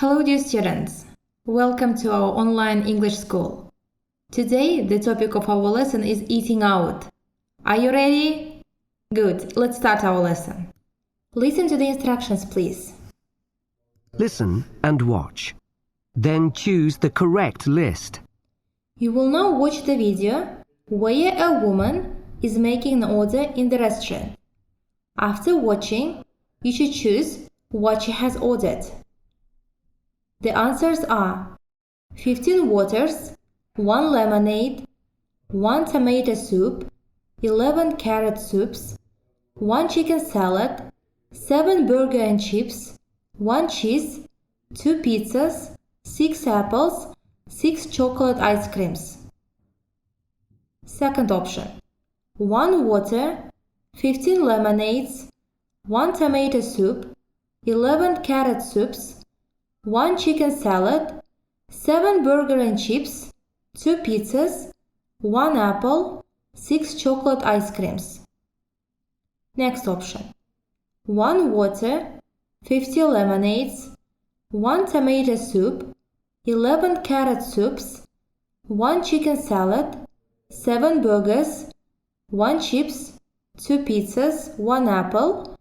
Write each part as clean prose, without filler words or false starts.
Hello dear students, welcome to our online English school. Today the topic of our lesson is eating out. Are you ready? Good, let's start our lesson. Listen to the instructions please. Listen and watch. Then choose the correct list. You will now watch the video where a woman is making an order in the restaurant. After watching, you should choose what she has ordered. The answers are 15 waters, 1 lemonade, 1 tomato soup, 11 carrot soups, 1 chicken salad, 7 burger and chips, 1 cheese, 2 pizzas, 6 apples, 6 chocolate ice creams. Second option. 1 water, 15 lemonades, 1 tomato soup, 11 carrot soups, 1 chicken salad, 7 burger and chips, 2 pizzas, 1 apple, 6 chocolate ice creams. Next option. 1 water, 50 lemonades, 1 tomato soup, 11 carrot soups, 1 chicken salad, 7 burgers, 1 chips, 2 pizzas, 1 apple,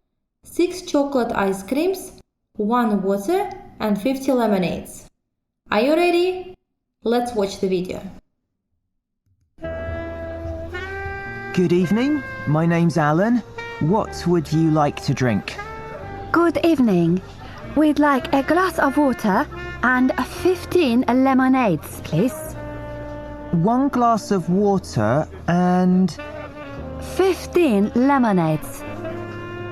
6 chocolate ice creams, 1 water, and 50 lemonades. Are you ready? Let's watch the video. Good evening, my name's Alan. What would you like to drink? Good evening. We'd like a glass of water and 15 lemonades, please. 1 glass of water and... 15 lemonades.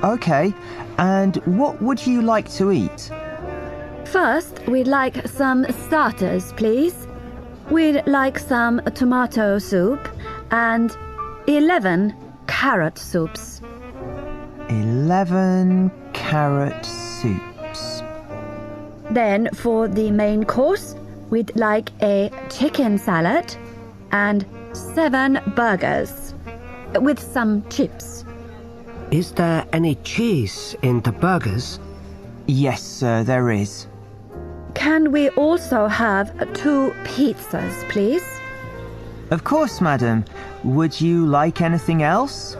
Okay, and what would you like to eat? First, we'd like some starters, please. We'd like some tomato soup and 11 carrot soups. 11 carrot soups. Then for the main course, we'd like a chicken salad and 7 burgers with some chips. Is there any cheese in the burgers? Yes, sir, there is. Can we also have 2 pizzas, please? Of course, madam. Would you like anything else?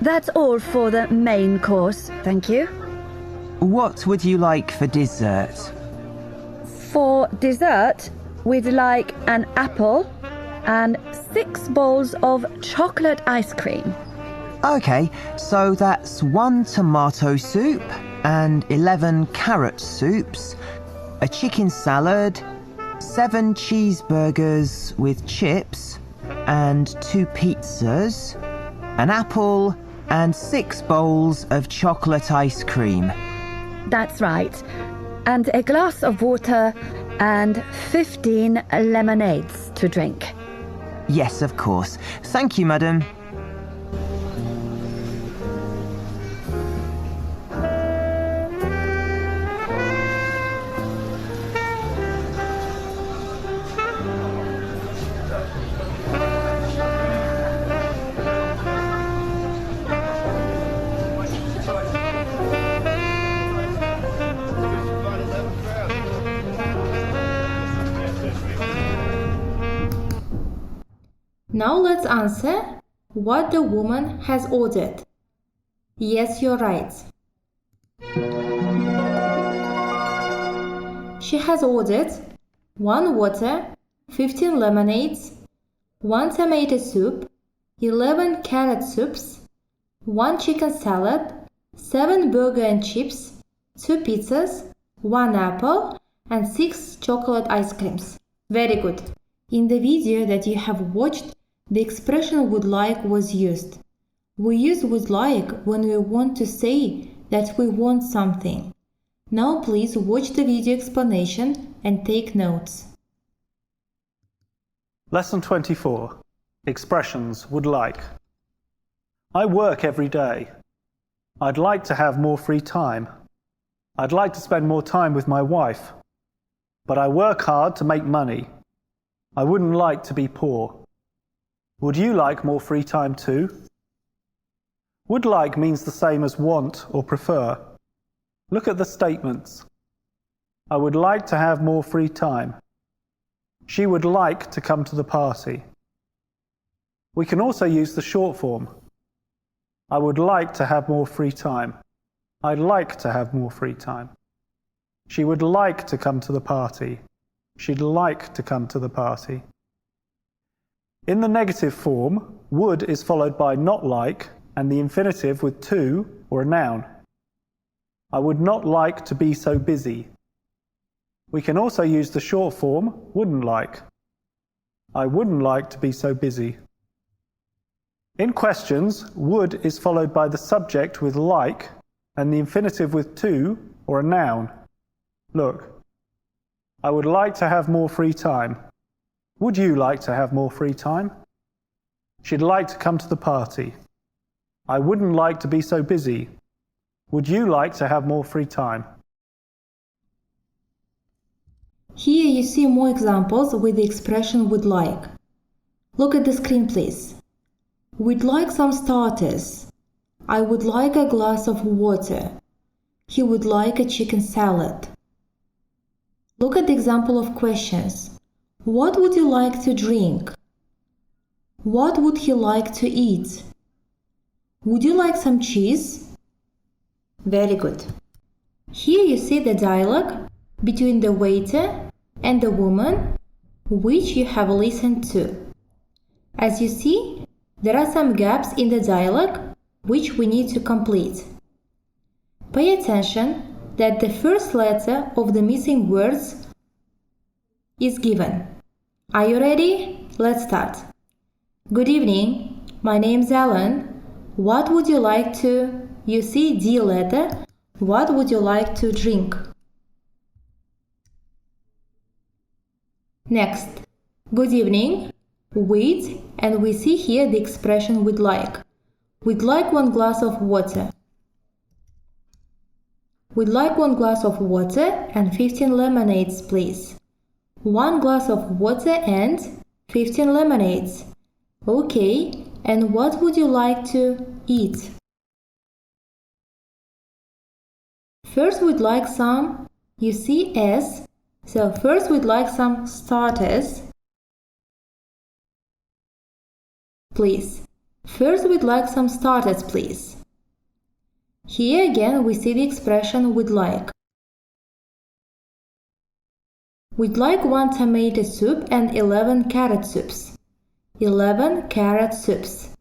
That's all for the main course, thank you. What would you like for dessert? For dessert, we'd like an apple and 6 bowls of chocolate ice cream. Okay, so that's 1 tomato soup and 11 carrot soups, a chicken salad, 7 cheeseburgers with chips, and 2 pizzas, an apple, and 6 bowls of chocolate ice cream. That's right. And a glass of water and 15 lemonades to drink. Yes, of course. Thank you, madam. Now let's answer what the woman has ordered. Yes, you're right. She has ordered 1 water, 15 lemonades, 1 tomato soup, 11 carrot soups, 1 chicken salad, 7 burger and chips, 2 pizzas, 1 apple, and 6 chocolate ice creams. Very good. In the video that you have watched, the expression would like was used. We use would like when we want to say that we want something. Now please watch the video explanation and take notes. Lesson 24. Expressions would like. I work every day. I'd like to have more free time. I'd like to spend more time with my wife. But I work hard to make money. I wouldn't like to be poor. Would you like more free time too? Would like means the same as want or prefer. Look at the statements. I would like to have more free time. She would like to come to the party. We can also use the short form. I would like to have more free time. I'd like to have more free time. She would like to come to the party. She'd like to come to the party. In the negative form, would is followed by not like and the infinitive with to or a noun. I would not like to be so busy. We can also use the short form, wouldn't like. I wouldn't like to be so busy. In questions, would is followed by the subject with like and the infinitive with to or a noun. Look, I would like to have more free time. Would you like to have more free time? She'd like to come to the party. I wouldn't like to be so busy. Would you like to have more free time? Here you see more examples with the expression would like. Look at the screen, please. We'd like some starters. I would like a glass of water. He would like a chicken salad. Look at the example of questions. What would you like to drink? What would he like to eat? Would you like some cheese? Very good. Here you see the dialogue between the waiter and the woman, which you have listened to. As you see, there are some gaps in the dialogue which we need to complete. Pay attention that the first letter of the missing words is given. Are you ready? Let's start. Good evening. My name's Alan. What would you like to... You see D letter. What would you like to drink? Next. Good evening. Wait, and we see here the expression would like. We'd like one glass of water. We'd like one glass of water and 15 lemonades, please. 1 glass of water and 15 lemonades. Okay, and what would you like to eat? First we'd like some, you see S, so first we'd like some starters. Please. First we'd like some starters, please. Here again we see the expression would like. We'd like 1 tomato soup and 11 carrot soups. 11 carrot soups.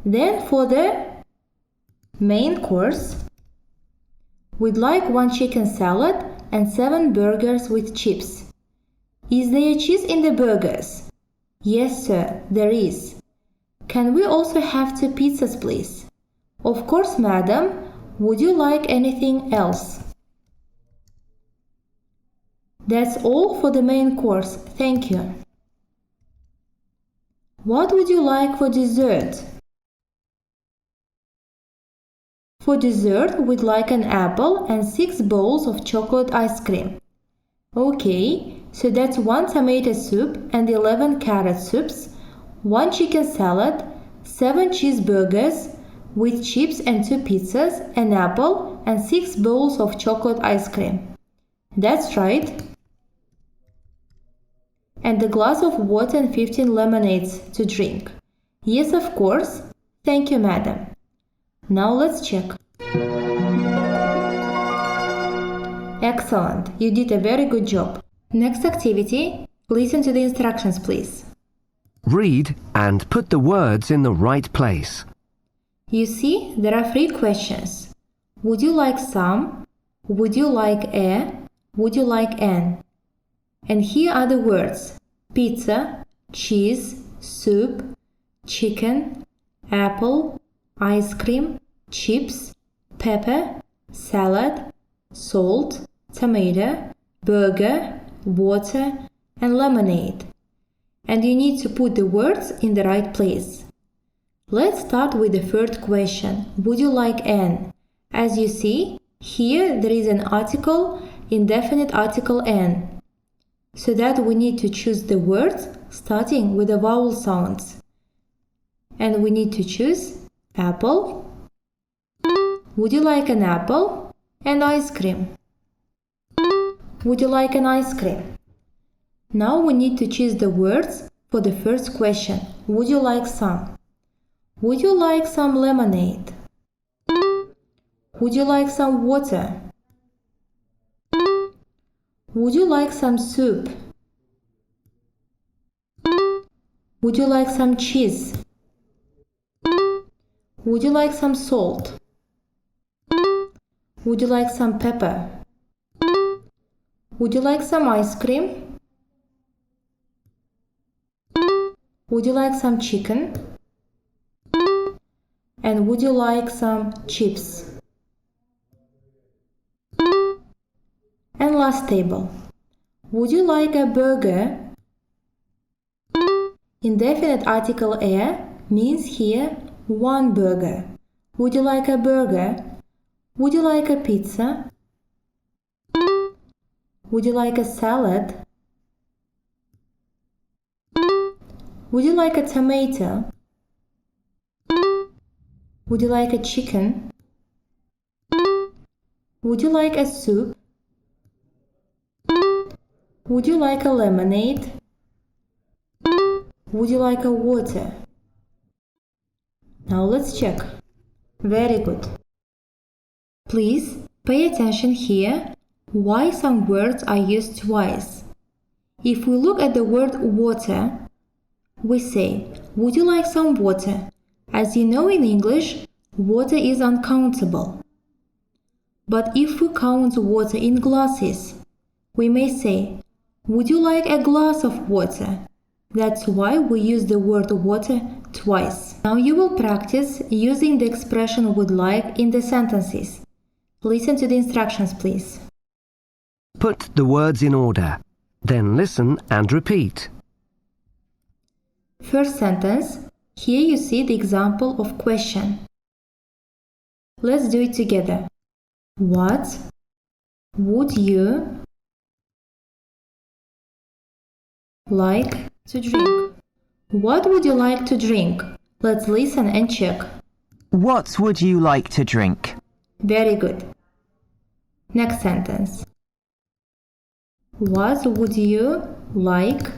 Then for the main course, we'd like 1 chicken salad and 7 burgers with chips. Is there cheese in the burgers? Yes, sir, there is. Can we also have 2 pizzas, please? Of course, madam. Would you like anything else? That's all for the main course. Thank you. What would you like for dessert? For dessert, we'd like an apple and 6 bowls of chocolate ice cream. Okay, so that's 1 tomato soup and 11 carrot soups, 1 chicken salad, 7 cheeseburgers with chips and 2 pizzas, an apple and 6 bowls of chocolate ice cream. That's right. And a glass of water and 15 lemonades to drink. Yes, of course. Thank you, madam. Now let's check. Excellent. You did a very good job. Next activity. Listen to the instructions, please. Read and put the words in the right place. You see, there are 3 questions. Would you like some? Would you like a? Would you like an? And here are the words: pizza, cheese, soup, chicken, apple, ice cream, chips, pepper, salad, salt, tomato, burger, water, and lemonade. And you need to put the words in the right place. Let's start with the first question. Would you like an? As you see, here there is an article, indefinite article an. So that we need to choose the words starting with the vowel sounds. And we need to choose apple. Would you like an apple? And ice cream. Would you like an ice cream? Now we need to choose the words for the first question. Would you like some? Would you like some lemonade? Would you like some water? Would you like some soup? Would you like some cheese? Would you like some salt? Would you like some pepper? Would you like some ice cream? Would you like some chicken? And would you like some chips? And last table. Would you like a burger? Indefinite article a means here one burger. Would you like a burger? Would you like a pizza? Would you like a salad? Would you like a tomato? Would you like a chicken? Would you like a soup? Would you like a lemonade? Would you like a water? Now let's check. Very good. Please pay attention here why some words are used twice. If we look at the word water, we say, would you like some water? As you know in English, water is uncountable. But if we count water in glasses, we may say, would you like a glass of water? That's why we use the word water twice. Now you will practice using the expression would like in the sentences. Listen to the instructions, please. Put the words in order. Then listen and repeat. First sentence. Here you see the example of question. Let's do it together. What would you like to drink? What would you like to drink? Let's listen and check. What would you like to drink? Very good. Next sentence. What would you like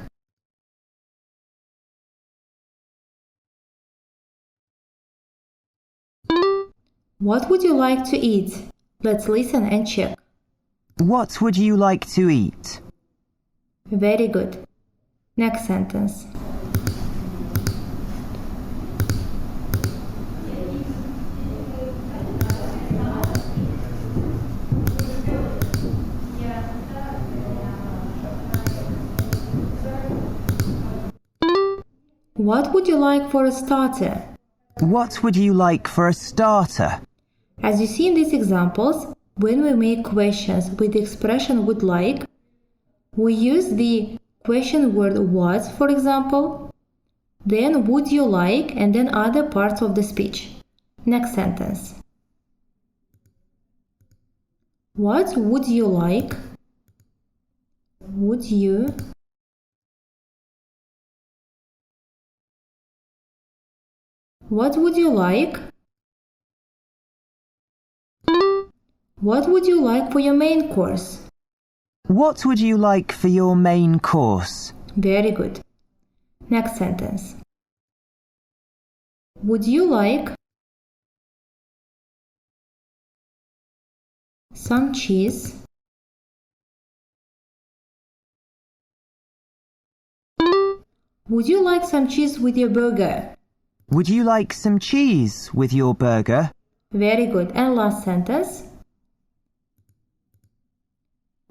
What would you like to eat? Let's listen and check. What would you like to eat? Very good. Next sentence. What would you like for a starter? What would you like for a starter? As you see in these examples, when we make questions with the expression would like, we use the question word what, for example, then would you like, and then other parts of the speech. Next sentence. What would you like? Would you What would you like? What would you like for your main course? What would you like for your main course? Very good. Next sentence. Would you like some cheese? Would you like some cheese with your burger? Would you like some cheese with your burger? Very good. And last sentence.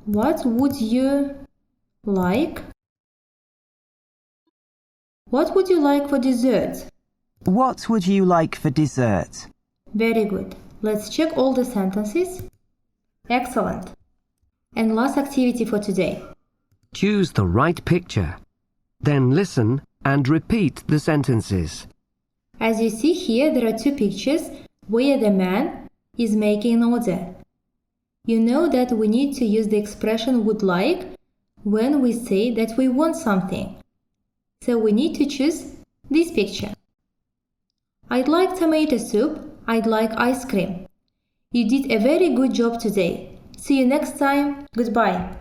What would you like? What would you like for dessert? What would you like for dessert? Very good. Let's check all the sentences. Excellent. And last activity for today. Choose the right picture. Then listen and repeat the sentences. As you see here, there are two pictures where the man is making an order. You know that we need to use the expression would like when we say that we want something. So we need to choose this picture. I'd like tomato soup. I'd like ice cream. You did a very good job today. See you next time. Goodbye.